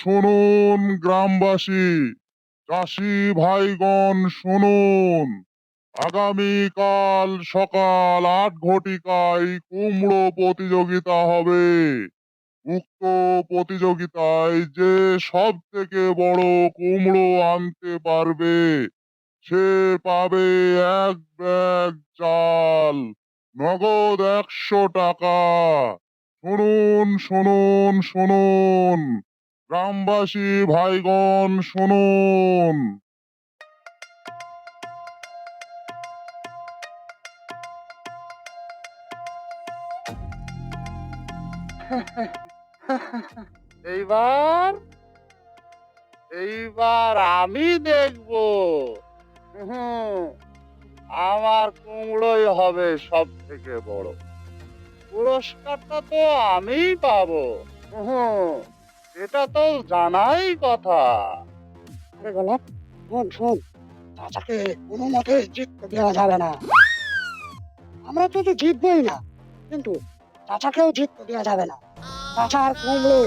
শুনুন গ্রামবাসী, চাষি ভাইগণ শুনুন, আগামীকাল সকাল ৮ ঘটিকায় কুমড়ো প্রতিযোগিতা হবে। উক্ত প্রতিযোগিতায় যে সব থেকে বড় কুমড়ো আনতে পারবে সে পাবে ১ ব্যাগ চাল, নগদ ১০০ টাকা। শুনুন শুনুন শুনুন গ্রামবাসী ভাইগণ শুনুন। এইবার এইবার আমি দেখব। হুম, আমার কুমড়োই হবে সব থেকে বড়। পুরস্কারটা তো আমিই পাবো। হুম, এটা তো জানাই কথা। আরে গোলাপ, শোন শোন, চাচাকে কোনো মতে জিততে দেওয়া যাবে না। আমরা তো জিতবই না, কিন্তু চাচাকেও জিততে দেওয়া যাবে না। চাচার কুমড়ো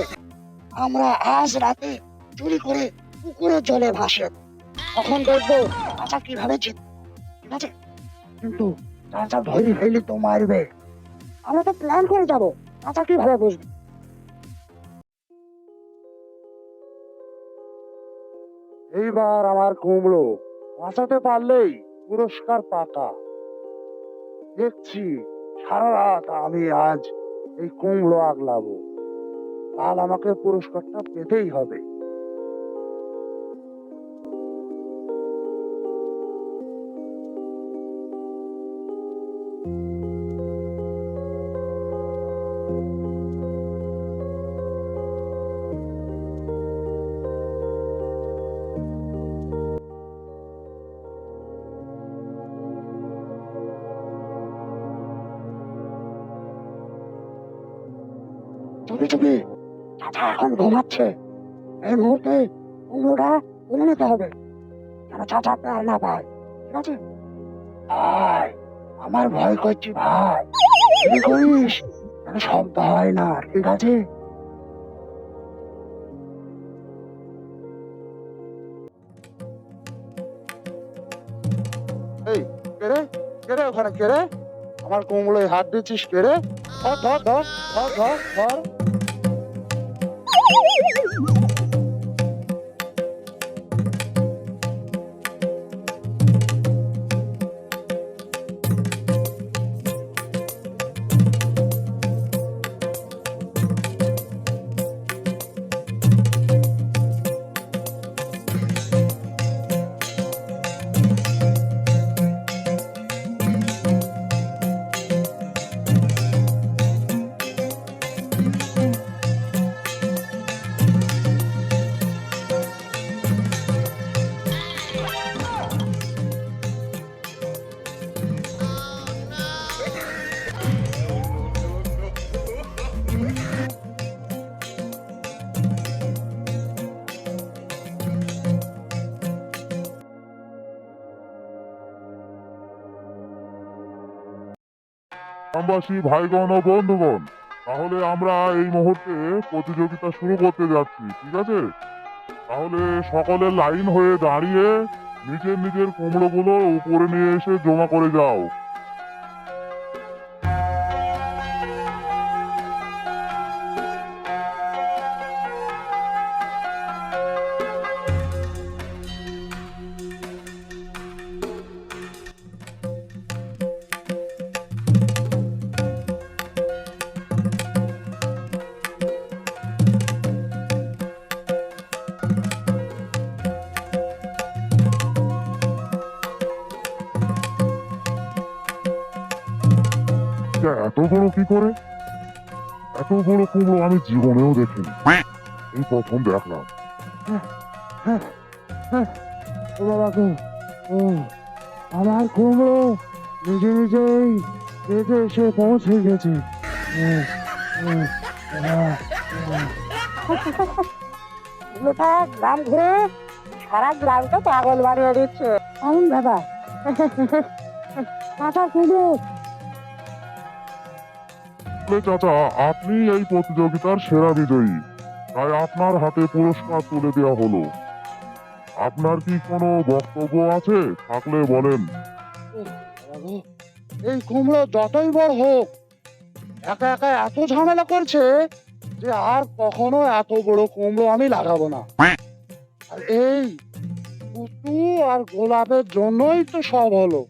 আমরা আজ রাতে চুরি করে পুকুরের জলে ভাসে, তখন দেখবো চাচা কিভাবে জিতবে। ঠিক আছে, কিন্তু চাচা ধরে ফেলি তো মারবে। আমরা তো প্ল্যান করে যাব, চাচা কিভাবে বুঝবে। এইবার আমার কুমড়ো বাঁচাতে পারলেই পুরস্কার পাকা। দেখছি সারা রাত আমি আজ এই কুমড়ো আগলাবো, কাল আমাকে পুরস্কারটা পেতেই হবে। চুপি চুপি, চাচা এখন ঘুমাচ্ছে। এই মুহূর্তে কুমড়োটা তুলে নিতে হবে, যেন চাচা প্রাণ না পায়। ঠিক আছে, ভাই আমার ভয় করছি ভাই, তুই করিস যেন শব্দ হয় না। ঠিক আছে, এই কেরে কেরে ওখানে কেরে, আমার কুমড়োয় হাত দিচ্ছিস কেরে? ধর ধর ধর ধর ধর ধর। গ্রামবাসী ভাইগণ ও বন্ধুগণ, তাহলে আমরা এই মুহূর্তে প্রতিযোগিতা শুরু করতে যাচ্ছি। ঠিক আছে, তাহলে সকলে লাইন হয়ে দাঁড়িয়ে নিজের নিজের কুমড়োগুলো উপরে নিয়ে এসে জমা করে যাও। এত বড় কি করে? এত বড় কুমড়ো আমি জীবনেও দেখিনি, এই প্রথম দেখলাম। ও বাবা গো, ও আমার কুমড়ো নিজে নিজেই পেটে এসে পৌঁছে গেছে। কুমড়োটা গ্রাম ঘুরে সারা গ্রামটা পাগল বানিয়ে দিচ্ছে। এমন ব্যাপার। চাচা কুমড়ো, চাচা, আপনি এই প্রতিযোগিতার সেরা বিজয়ী। তাই আপনার হাতে পুরস্কার তুলে দেওয়া হলো। আপনার কি কোনো বক্তব্য আছে? থাকলে বলেন। বাবু, এই কুমড়ো যতই বড় হোক একা একা এত ঝামেলা করছে যে আর কখনো এত বড় কুমড়ো আমি লাগাবো না। আর এই কুতু আর গোলাপের জন্যই তো সব হলো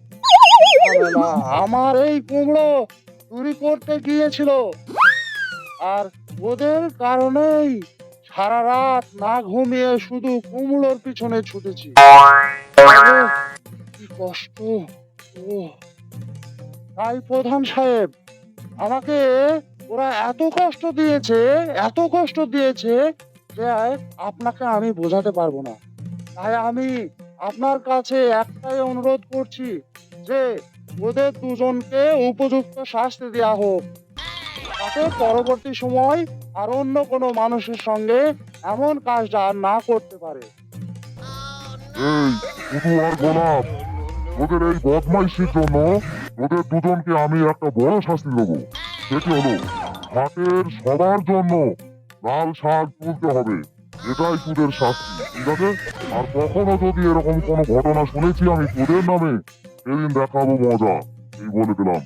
ঝামেলা। আমার এই কুমড়ো চুরি করতে গিয়েছিল আর ওদের কারণেই সারা রাত না ঘুমিয়ে শুধু কুমড়োর পিছনে ছুটেছি। আরে, কি কষ্ট! ও, তাই প্রধান সাহেব, আমাকে ওরা এত কষ্ট দিয়েছে, এত কষ্ট দিয়েছে যে আপনাকে আমি বোঝাতে পারবো না। তাই আমি আপনার কাছে একটাই অনুরোধ করছি যে ওদের দুজনকে উপযুক্ত শাস্তি দেওয়া হোক, তাতে পরবর্তী সময় আর অন্য কোনো মানুষের সঙ্গে এমন কাজ আর না করতে পারে। এই শুধু আর গোলাপ, ওদের এই বদমাইশির জন্য ওদের দুজনকে আমি একটা বড় শাস্তি দেবো। সেটি হলো হাটের সবার জন্য লাল শাক তুলতে হবে। এটাই তোদের শাস্তি, ঠিক আছে? আর কখনো যদি এরকম কোনো ঘটনা শুনেছি আমি তোদের নামে, সেদিন দেখাবো মজা। এই বলে দিলাম।